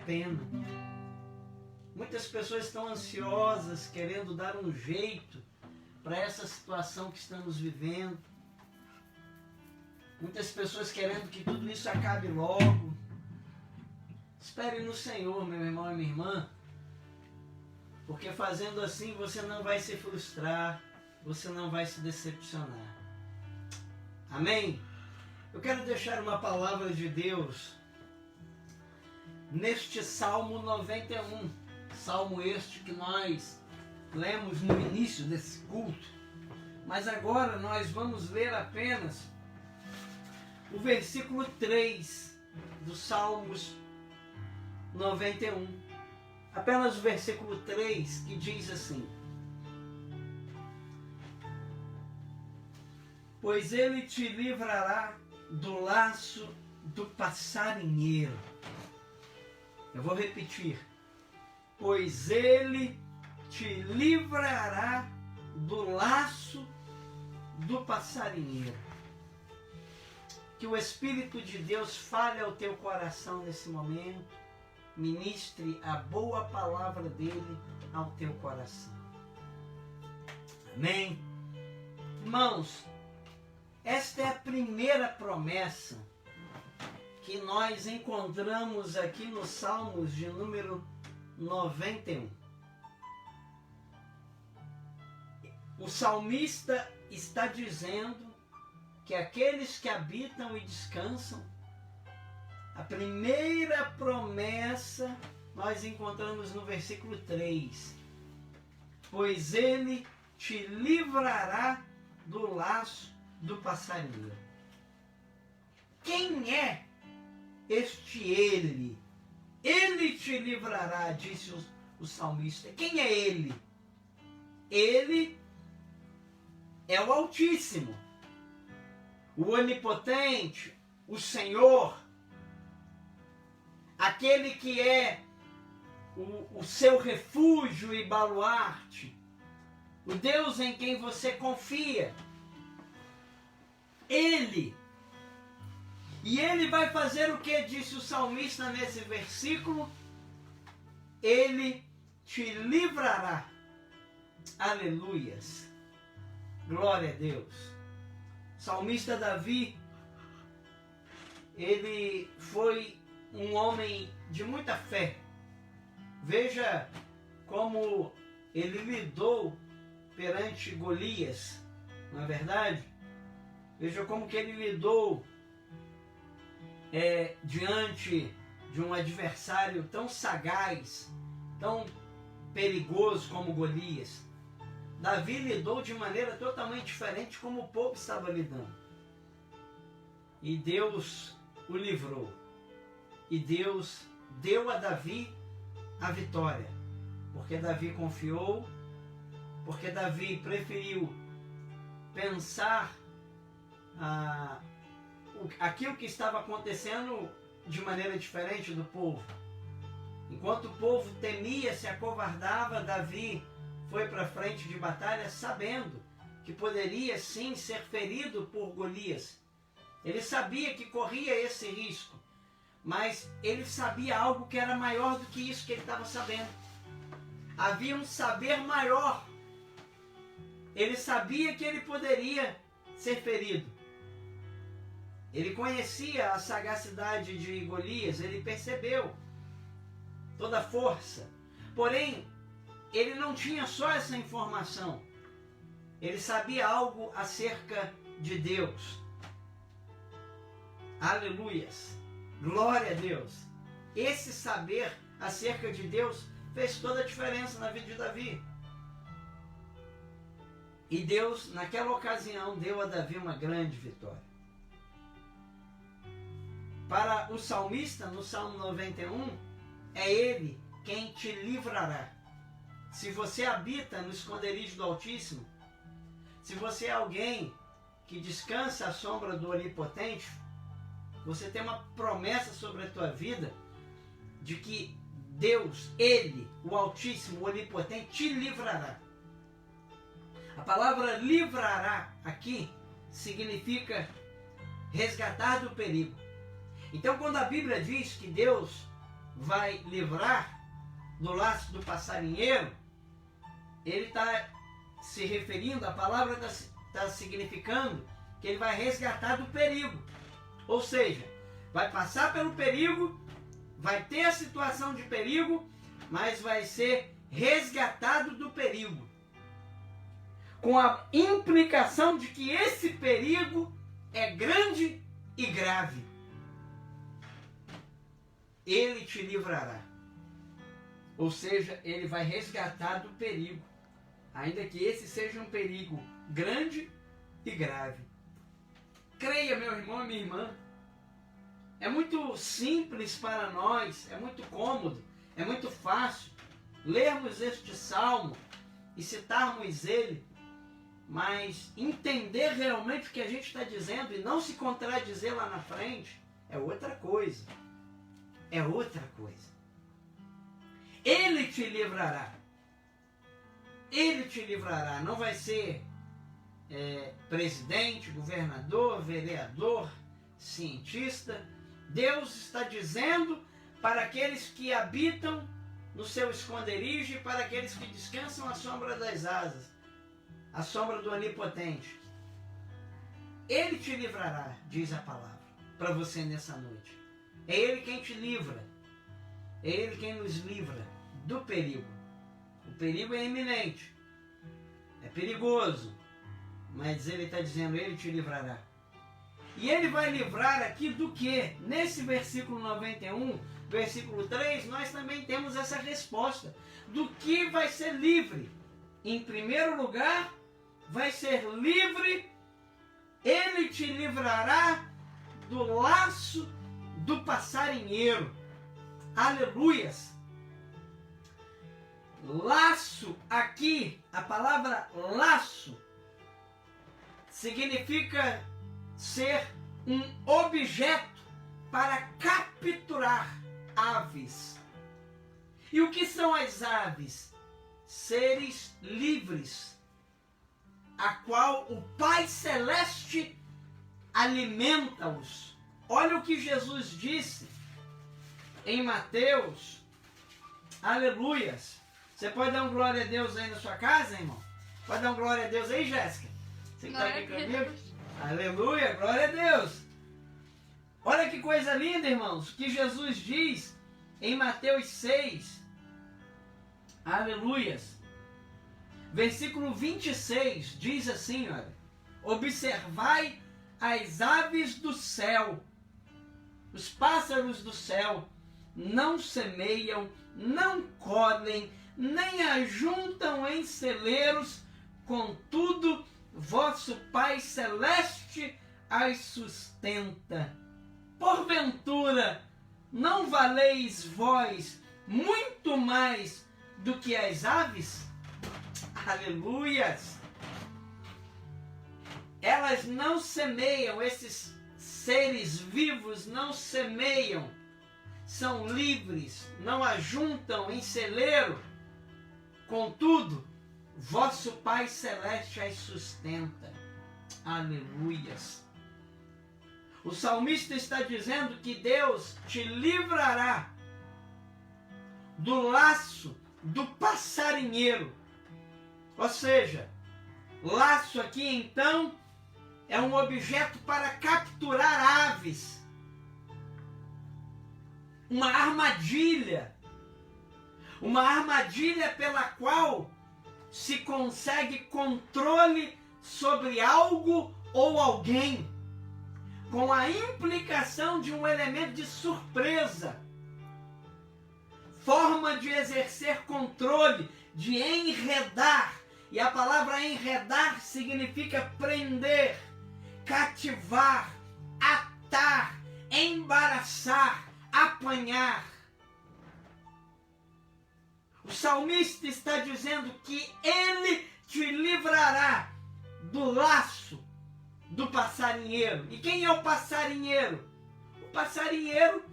pena. Muitas pessoas estão ansiosas, querendo dar um jeito para essa situação que estamos vivendo. Muitas pessoas querendo que tudo isso acabe logo. Espere no Senhor, meu irmão e minha irmã, porque fazendo assim você não vai se frustrar, você não vai se decepcionar. Amém? Eu quero deixar uma palavra de Deus neste Salmo 91, Salmo este que nós lemos no início desse culto, mas agora nós vamos ler apenas o versículo 3 do Salmos 91. Apenas o versículo 3 que diz assim: pois ele te livrará do laço do passarinheiro. Eu vou repetir. Pois ele te livrará do laço do passarinheiro. Que o Espírito de Deus fale ao teu coração nesse momento, ministre a boa palavra dele ao teu coração. Amém? Irmãos, esta é a primeira promessa que nós encontramos aqui nos Salmos de número 91. O salmista está dizendo que aqueles que habitam e descansam, a primeira promessa nós encontramos no versículo 3. Pois ele te livrará do laço do passarinheiro. Quem é este ele? Ele te livrará, disse o salmista. Quem é ele? Ele é o Altíssimo, o Onipotente, o Senhor, aquele que é o seu refúgio e baluarte, o Deus em quem você confia. Ele. E ele vai fazer o que disse o salmista nesse versículo? Ele te livrará. Aleluias. Glória a Deus. O salmista Davi, ele foi um homem de muita fé. Veja como ele lidou perante Golias, não é verdade? Veja como que ele lidou diante de um adversário tão sagaz, tão perigoso como Golias. Davi lidou de maneira totalmente diferente como o povo estava lidando. E Deus o livrou. E Deus deu a Davi a vitória. Porque Davi confiou, porque Davi preferiu pensar aquilo que estava acontecendo de maneira diferente do povo. Enquanto o povo temia, se acovardava, Davi foi para frente de batalha sabendo que poderia sim ser ferido por Golias. Ele sabia que corria esse risco, mas ele sabia algo que era maior do que isso que ele estava sabendo. Havia um saber maior. Ele sabia que ele poderia ser ferido. Ele conhecia a sagacidade de Golias, ele percebeu toda a força. Porém, ele não tinha só essa informação. Ele sabia algo acerca de Deus. Aleluias. Glória a Deus. Esse saber acerca de Deus fez toda a diferença na vida de Davi. E Deus, naquela ocasião, deu a Davi uma grande vitória. Para o salmista, no Salmo 91, é ele quem te livrará. Se você habita no esconderijo do Altíssimo, se você é alguém que descansa à sombra do Onipotente, você tem uma promessa sobre a tua vida de que Deus, Ele, o Altíssimo, o Onipotente, te livrará. A palavra livrará aqui significa resgatar do perigo. Então, quando a Bíblia diz que Deus vai livrar do laço do passarinheiro, ele está se referindo, a palavra está significando que ele vai resgatar do perigo. Ou seja, vai passar pelo perigo, vai ter a situação de perigo, mas vai ser resgatado do perigo. Com a implicação de que esse perigo é grande e grave. Ele te livrará. Ou seja, ele vai resgatar do perigo, ainda que esse seja um perigo grande e grave. Creia, meu irmão e minha irmã, é muito simples para nós, é muito cômodo, é muito fácil lermos este salmo e citarmos ele, mas entender realmente o que a gente está dizendo e não se contradizer lá na frente é outra coisa. É outra coisa. Ele te livrará. Ele te livrará. Não vai ser presidente, governador, vereador, cientista. Deus está dizendo para aqueles que habitam no seu esconderijo e para aqueles que descansam à sombra das asas, à sombra do Onipotente. Ele te livrará, diz a palavra, para você nessa noite. É Ele quem te livra. É Ele quem nos livra do perigo. O perigo é iminente. É perigoso. Mas Ele está dizendo, Ele te livrará. E Ele vai livrar aqui do quê? Nesse versículo 91, versículo 3, nós também temos essa resposta. Do que vai ser livre? Em primeiro lugar, vai ser livre. Ele te livrará do laço do passarinheiro. Aleluias! Laço aqui, a palavra laço, significa ser um objeto para capturar aves. E o que são as aves? Seres livres, a qual o Pai Celeste alimenta-os. Olha o que Jesus disse em Mateus. Aleluias. Você pode dar um glória a Deus aí na sua casa, irmão? Pode dar um glória a Deus aí, Jéssica? Você que está aqui comigo? Aleluia, glória a Deus. Olha que coisa linda, irmãos, que Jesus diz em Mateus 6. Aleluias. Versículo 26 diz assim, olha: observai as aves do céu, os pássaros do céu, não semeiam, não colhem, nem ajuntam em celeiros, contudo, vosso Pai Celeste as sustenta. Porventura, não valeis vós muito mais do que as aves? Aleluias! Elas não semeiam, esses seres vivos não semeiam, são livres, não ajuntam em celeiro, contudo, vosso Pai Celeste as sustenta. Aleluias! O salmista está dizendo que Deus te livrará do laço do passarinheiro. Ou seja, laço aqui então é um objeto para capturar aves. Uma armadilha pela qual se consegue controle sobre algo ou alguém, com a implicação de um elemento de surpresa, forma de exercer controle, de enredar. E a palavra enredar significa prender, cativar, atar, embaraçar, apanhar. O salmista está dizendo que ele te livrará do laço do passarinheiro. E quem é o passarinheiro? O passarinheiro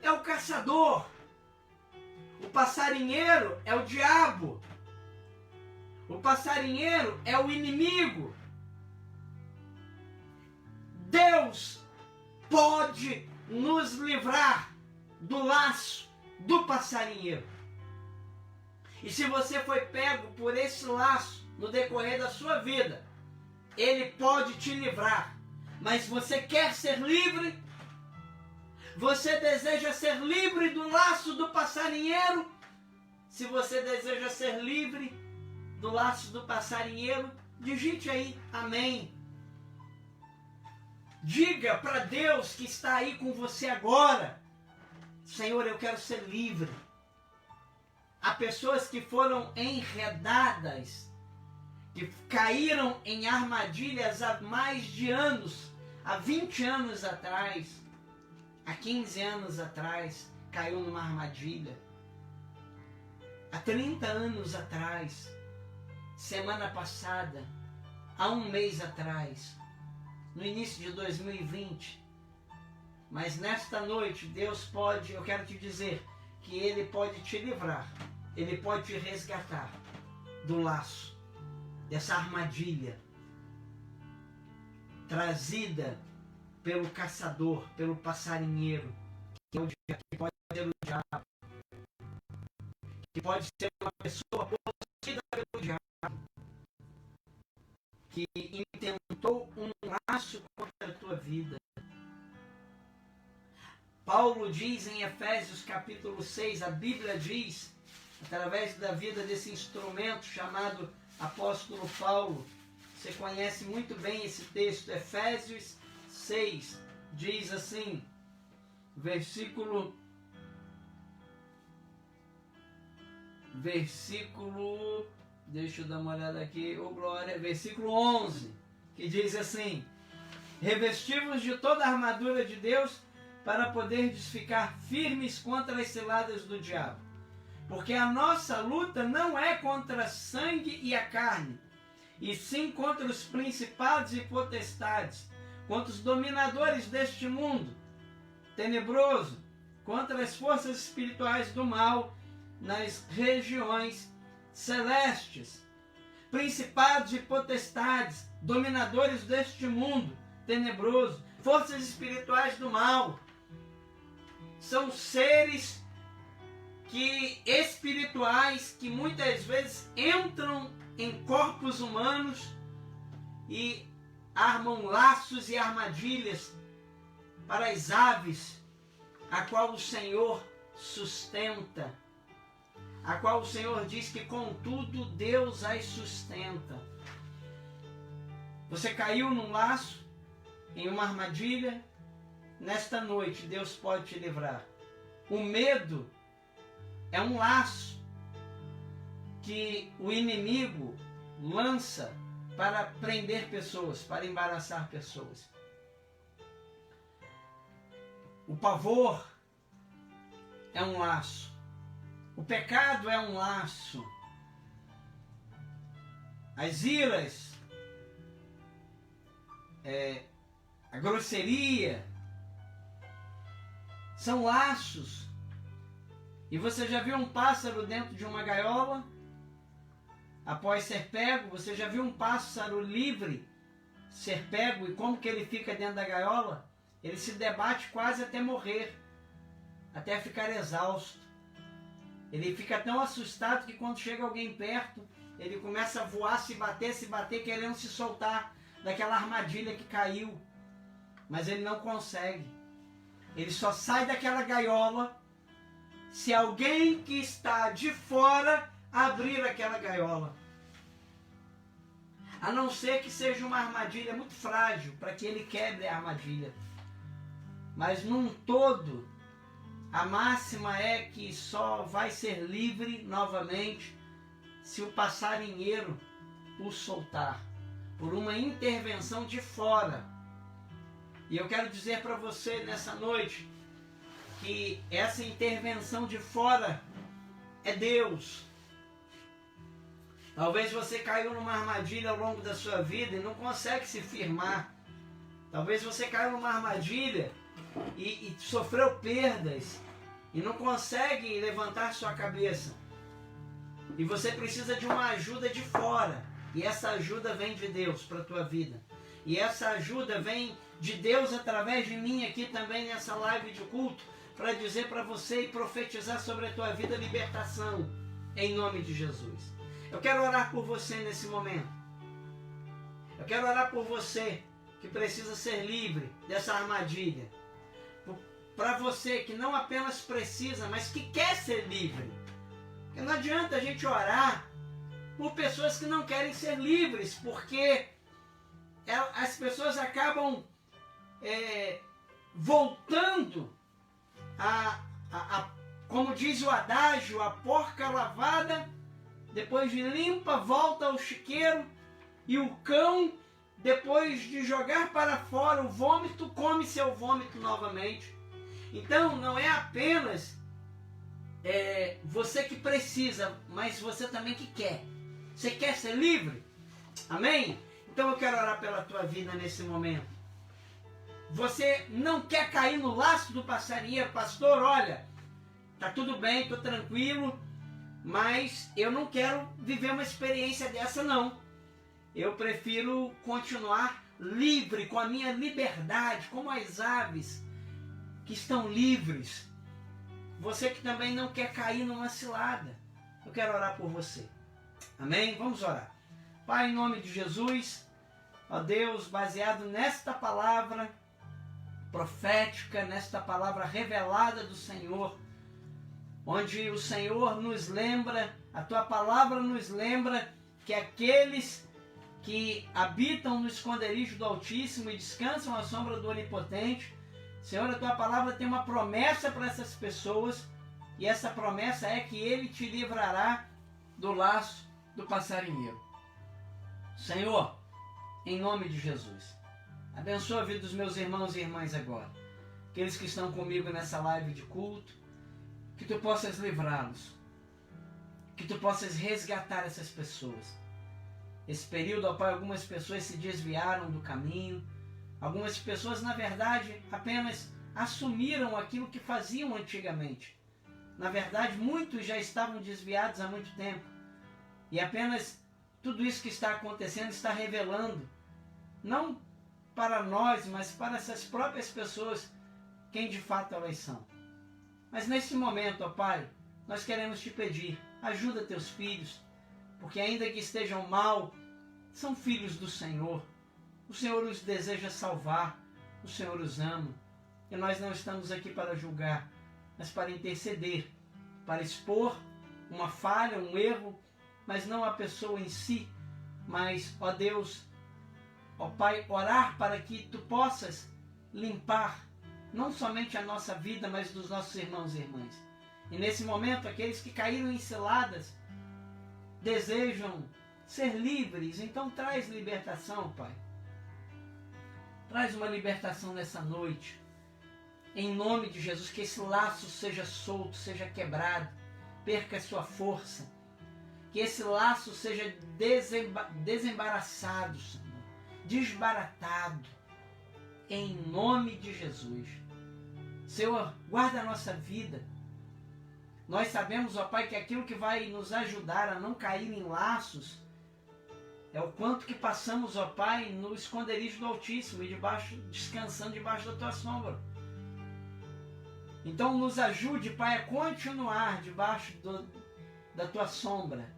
é o caçador. O passarinheiro é o diabo. O passarinheiro é o inimigo. Deus pode nos livrar do laço do passarinheiro. E se você foi pego por esse laço no decorrer da sua vida, ele pode te livrar. Mas você quer ser livre? Você deseja ser livre do laço do passarinheiro? Se você deseja ser livre do laço do passarinheiro, digite aí, amém. Diga para Deus que está aí com você agora: Senhor, eu quero ser livre. Há pessoas que foram enredadas, que caíram em armadilhas há mais de anos, há 20 anos atrás, há 15 anos atrás, caiu numa armadilha. Há 30 anos atrás, semana passada, há um mês atrás, no início de 2020. Mas nesta noite, Deus pode, eu quero te dizer, que Ele pode te livrar, Ele pode te resgatar do laço, dessa armadilha trazida pelo caçador, pelo passarinheiro, que é o diabo, que pode ser o diabo, que pode ser uma pessoa possuída pelo diabo, que intentou um laço contra a tua vida. Paulo diz em Efésios capítulo 6, a Bíblia diz, através da vida desse instrumento chamado apóstolo Paulo, você conhece muito bem esse texto, Efésios 6, diz assim, versículo, deixa eu dar uma olhada aqui, glória, versículo 11, que diz assim: revesti-vos de toda a armadura de Deus, para poderdes ficar firmes contra as ciladas do diabo. Porque a nossa luta não é contra sangue e a carne, e sim contra os principados e potestades, contra os dominadores deste mundo tenebroso, contra as forças espirituais do mal nas regiões celestes. Principados e potestades, dominadores deste mundo tenebroso, forças espirituais do mal, são seres espirituais que muitas vezes entram em corpos humanos e armam laços e armadilhas para as aves, a qual o Senhor sustenta, a qual o Senhor diz que contudo Deus as sustenta. Você caiu num laço, em uma armadilha? Nesta noite Deus pode te livrar. O medo é um laço que o inimigo lança para prender pessoas, para embaraçar pessoas. O pavor é um laço. O pecado é um laço. As iras, a grosseria, são laços. E você já viu um pássaro dentro de uma gaiola? Após ser pego, você já viu um pássaro livre ser pego e como que ele fica dentro da gaiola? Ele se debate quase até morrer, até ficar exausto. Ele fica tão assustado que quando chega alguém perto, ele começa a voar, se bater, querendo se soltar daquela armadilha que caiu. Mas ele não consegue. Ele só sai daquela gaiola se alguém que está de fora abrir aquela gaiola. A não ser que seja uma armadilha muito frágil, para que ele quebre a armadilha. Mas num todo, a máxima é que só vai ser livre novamente se o passarinheiro o soltar, por uma intervenção de fora. E eu quero dizer para você nessa noite que essa intervenção de fora é Deus. Talvez você caiu numa armadilha ao longo da sua vida e não consegue se firmar. Talvez você caiu numa armadilha e sofreu perdas e não consegue levantar sua cabeça. E você precisa de uma ajuda de fora. E essa ajuda vem de Deus para a tua vida. E essa ajuda vem de Deus através de mim aqui também nessa live de culto, para dizer para você e profetizar sobre a tua vida libertação, em nome de Jesus. Eu quero orar por você nesse momento. Eu quero orar por você que precisa ser livre dessa armadilha. Para você que não apenas precisa, mas que quer ser livre. Porque não adianta a gente orar por pessoas que não querem ser livres, porque as pessoas acabam voltando como diz o adágio, a porca lavada, depois de limpa, volta ao chiqueiro, e o cão, depois de jogar para fora o vômito, come seu vômito novamente. Então, não é apenas você que precisa, mas você também que quer. Você quer ser livre? Amém? Então eu quero orar pela tua vida nesse momento. Você não quer cair no laço do passarinheiro? Pastor, olha, tá tudo bem, tô tranquilo, mas eu não quero viver uma experiência dessa não. Eu prefiro continuar livre, com a minha liberdade, como as aves que estão livres. Você que também não quer cair numa cilada, eu quero orar por você. Amém? Vamos orar. Pai, em nome de Jesus, ó Deus, baseado nesta palavra profética, nesta palavra revelada do Senhor, onde o Senhor nos lembra, a tua palavra nos lembra que aqueles que habitam no esconderijo do Altíssimo e descansam à sombra do Onipotente, Senhor, a tua palavra tem uma promessa para essas pessoas, e essa promessa é que Ele te livrará do laço do passarinheiro. Senhor, em nome de Jesus, abençoa a vida dos meus irmãos e irmãs agora, aqueles que estão comigo nessa live de culto, que tu possas livrá-los, que tu possas resgatar essas pessoas. Esse período, ó Pai, algumas pessoas se desviaram do caminho, algumas pessoas, na verdade, apenas assumiram aquilo que faziam antigamente. Na verdade, muitos já estavam desviados há muito tempo, e apenas tudo isso que está acontecendo está revelando, não para nós, mas para essas próprias pessoas, quem de fato elas são. Mas nesse momento, ó Pai, nós queremos te pedir, ajuda teus filhos, porque ainda que estejam mal, são filhos do Senhor. O Senhor os deseja salvar, o Senhor os ama, e nós não estamos aqui para julgar, mas para interceder, para expor uma falha, um erro, mas não a pessoa em si, mas, ó Deus, ó Pai, orar para que tu possas limpar não somente a nossa vida, mas dos nossos irmãos e irmãs. E nesse momento, aqueles que caíram em ciladas desejam ser livres, então traz libertação, Pai. Traz uma libertação nessa noite. Em nome de Jesus, que esse laço seja solto, seja quebrado, perca a sua força. Que esse laço seja desembaraçado, Senhor, desbaratado, em nome de Jesus. Senhor, guarda a nossa vida. Nós sabemos, ó Pai, que aquilo que vai nos ajudar a não cair em laços é o quanto que passamos, ó Pai, no esconderijo do Altíssimo e descansando debaixo da tua sombra. Então nos ajude, Pai, a continuar debaixo da tua sombra,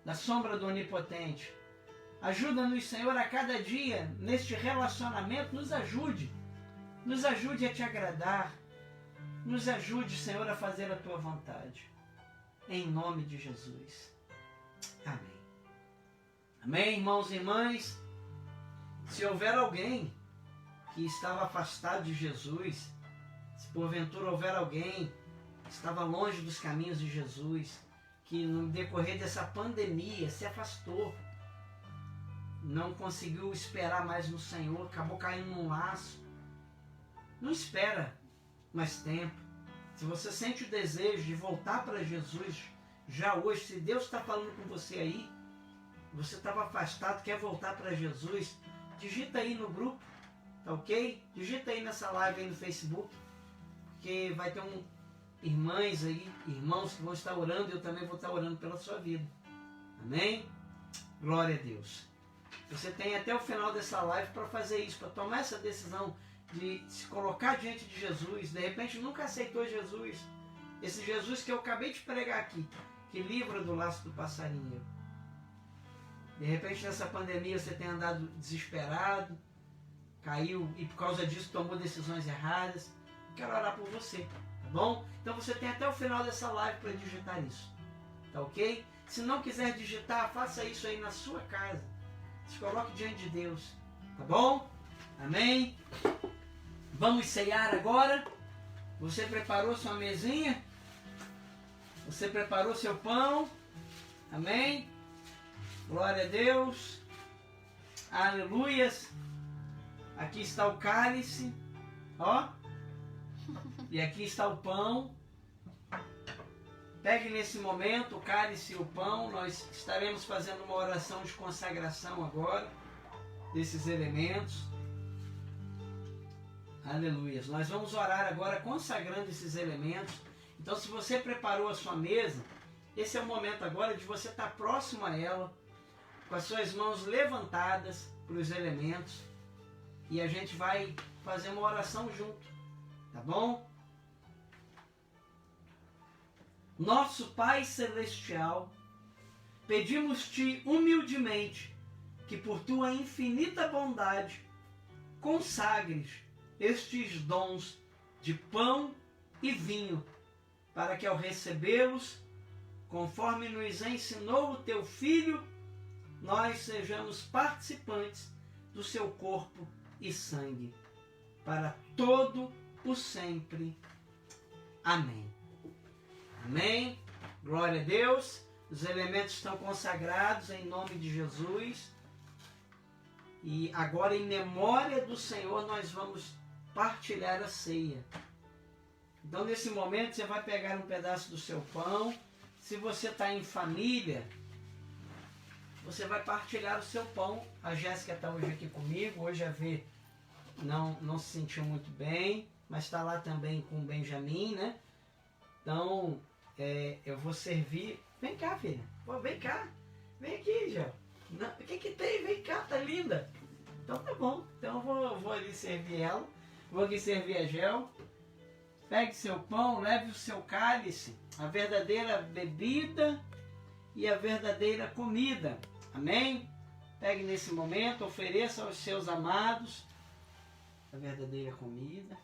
da sombra do Onipotente. Ajuda-nos, Senhor, a cada dia, neste relacionamento, nos ajude a te agradar, nos ajude, Senhor, a fazer a tua vontade, em nome de Jesus. Amém. Amém, irmãos e irmãs. Se houver alguém que estava afastado de Jesus, se porventura houver alguém que estava longe dos caminhos de Jesus, que no decorrer dessa pandemia se afastou, não conseguiu esperar mais no Senhor, acabou caindo num laço, não espera mais tempo. Se você sente o desejo de voltar para Jesus já hoje, se Deus está falando com você aí, você estava afastado, quer voltar para Jesus, digita aí no grupo, tá ok? Digita aí nessa live aí no Facebook, porque vai ter irmãs aí, irmãos que vão estar orando, e eu também vou estar orando pela sua vida. Amém? Glória a Deus. Você tem até o final dessa live para fazer isso, para tomar essa decisão de se colocar diante de Jesus. De repente nunca aceitou Jesus. Esse Jesus que eu acabei de pregar aqui, que livra do laço do passarinho. De repente nessa pandemia você tem andado desesperado, caiu e por causa disso tomou decisões erradas. Eu quero orar por você, tá bom? Então você tem até o final dessa live para digitar isso, tá ok? Se não quiser digitar, faça isso aí na sua casa. Se coloque diante de Deus, tá bom? Amém? Vamos ceiar agora. Você preparou sua mesinha? Você preparou seu pão? Amém? Glória a Deus. Aleluias. Aqui está o cálice. Ó. E aqui está o pão. Pegue nesse momento o cálice e o pão. Nós estaremos fazendo uma oração de consagração agora desses elementos. Aleluia. Nós vamos orar agora consagrando esses elementos. Então, se você preparou a sua mesa, esse é o momento agora de você estar próximo a ela, com as suas mãos levantadas para os elementos, e a gente vai fazer uma oração junto, tá bom? Nosso Pai Celestial, pedimos-te humildemente que por tua infinita bondade consagres estes dons de pão e vinho, para que ao recebê-los, conforme nos ensinou o teu Filho, nós sejamos participantes do seu corpo e sangue, para todo o sempre. Amém. Amém. Glória a Deus. Os elementos estão consagrados em nome de Jesus. E agora, em memória do Senhor, nós vamos partilhar a ceia. Então, nesse momento, você vai pegar um pedaço do seu pão. Se você está em família, você vai partilhar o seu pão. A Jéssica está hoje aqui comigo. Hoje a Vê não se sentiu muito bem, mas está lá também com o Benjamin, né? Então, eu vou servir. Vem cá, filha. Pô, vem cá. Vem aqui, Gel. O que tem? Vem cá, tá linda. Então tá bom. Então eu vou ali servir ela. Vou aqui servir a Gel. Pegue seu pão, leve o seu cálice, a verdadeira bebida e a verdadeira comida. Amém? Pegue nesse momento, ofereça aos seus amados a verdadeira comida,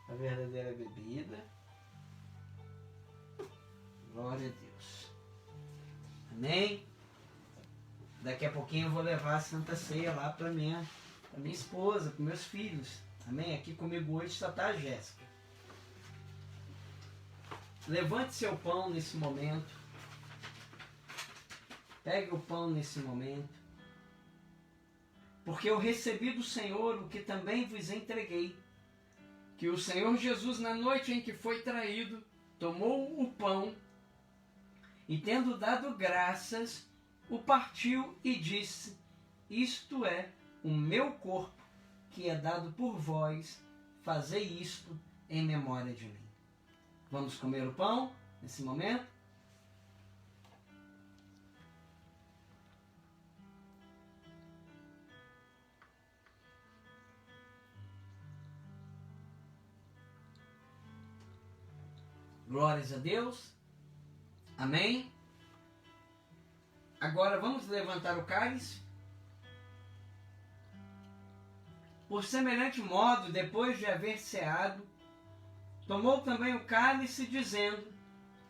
a verdadeira bebida. Glória a Deus. Amém? Daqui a pouquinho eu vou levar a Santa Ceia lá para minha esposa, para meus filhos. Amém? Aqui comigo hoje só está a Jéssica. Levante seu pão nesse momento. Pegue o pão nesse momento. Porque eu recebi do Senhor o que também vos entreguei. Que o Senhor Jesus, na noite em que foi traído, tomou o pão e, tendo dado graças, o partiu e disse: isto é o meu corpo, que é dado por vós, fazei isto em memória de mim. Vamos comer o pão nesse momento? Glórias a Deus. Amém. Agora vamos levantar o cálice. Por semelhante modo, depois de haver ceado, tomou também o cálice, dizendo: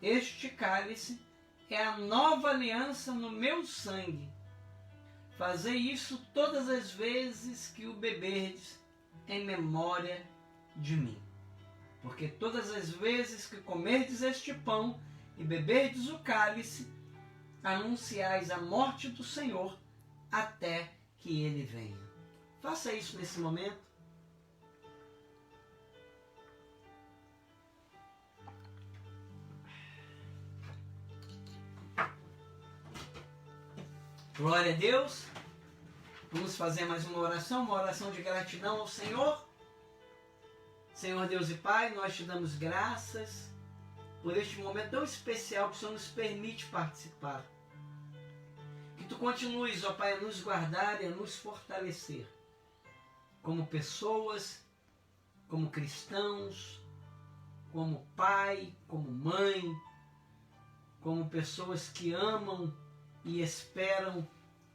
este cálice é a nova aliança no meu sangue. Fazei isso todas as vezes que o beberdes, em memória de mim. Porque todas as vezes que comerdes este pão e beberdes o cálice, anunciais a morte do Senhor até que ele venha. Faça isso nesse momento. Glória a Deus. Vamos fazer mais uma oração de gratidão ao Senhor. Senhor Deus e Pai, nós te damos graças por este momento tão especial que o Senhor nos permite participar. Que tu continues, ó Pai, a nos guardar e a nos fortalecer. como pessoas, como cristãos, como pai, como mãe, como pessoas que amam e esperam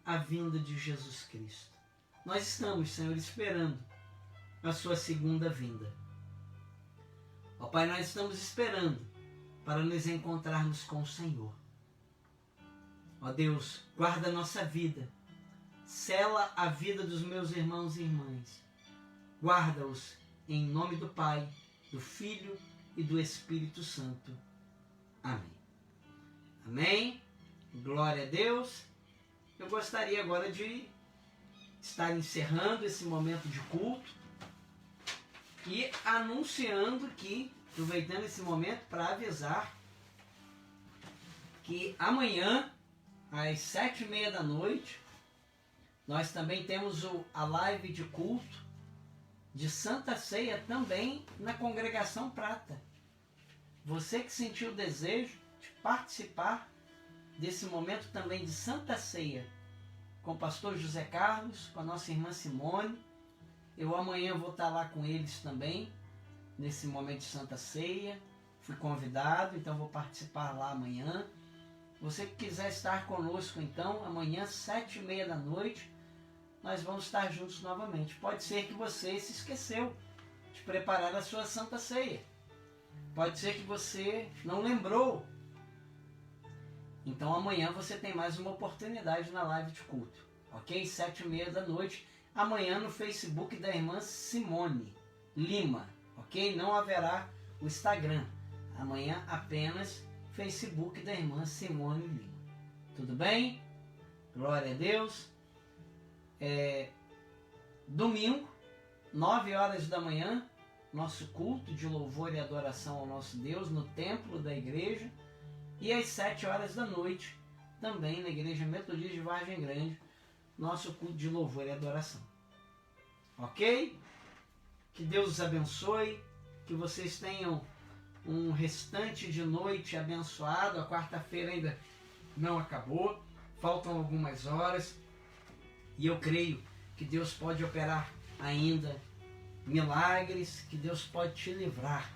a vinda de Jesus Cristo. Nós estamos, Senhor, esperando a sua segunda vinda. Ó Pai, nós estamos esperando para nos encontrarmos com o Senhor. Ó Deus, guarda a nossa vida, sela a vida dos meus irmãos e irmãs, guarda-os em nome do Pai, do Filho e do Espírito Santo. Amém. Amém. Glória a Deus. Eu gostaria agora de estar encerrando esse momento de culto e anunciando que, aproveitando esse momento para avisar que amanhã, às 7h30 da noite, nós também temos a live de culto de Santa Ceia também na Congregação Prata. Você que sentiu o desejo de participar desse momento também de Santa Ceia com o pastor José Carlos, com a nossa irmã Simone, eu amanhã vou estar lá com eles também, nesse momento de Santa Ceia. Fui convidado, então vou participar lá amanhã. Você que quiser estar conosco, então, amanhã, 7h30 da noite, nós vamos estar juntos novamente. Pode ser que você se esqueceu de preparar a sua Santa Ceia. Pode ser que você não lembrou. Então amanhã você tem mais uma oportunidade na live de culto. Ok? 7h30 da noite. Amanhã no Facebook da irmã Simone Lima. Ok? Não haverá o Instagram. Amanhã apenas Facebook da irmã Simone Lima. Tudo bem? Glória a Deus. Domingo, 9h da manhã, nosso culto de louvor e adoração ao nosso Deus no templo da igreja. E às 7h da noite, também na Igreja Metodista de Vargem Grande, nosso culto de louvor e adoração. Ok? Que Deus os abençoe, que vocês tenham um restante de noite abençoado. A quarta-feira ainda não acabou, faltam algumas horas. E eu creio que Deus pode operar ainda milagres, que Deus pode te livrar,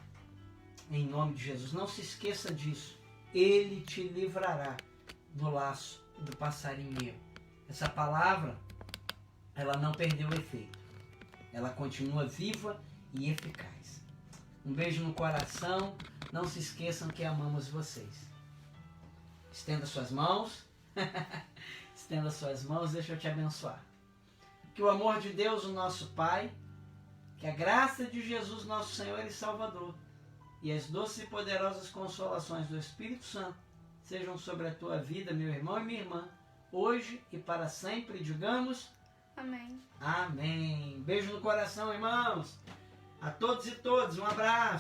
em nome de Jesus. Não se esqueça disso. Ele te livrará do laço do passarinheiro. Essa palavra, ela não perdeu efeito. Ela continua viva e eficaz. Um beijo no coração. Não se esqueçam que amamos vocês. Estenda suas mãos. Estenda suas mãos, deixa eu te abençoar. Que o amor de Deus, o nosso Pai, que a graça de Jesus, nosso Senhor e Salvador, e as doces e poderosas consolações do Espírito Santo sejam sobre a tua vida, meu irmão e minha irmã, hoje e para sempre. Digamos amém. Amém. Beijo no coração, irmãos. A todos e todas, um abraço.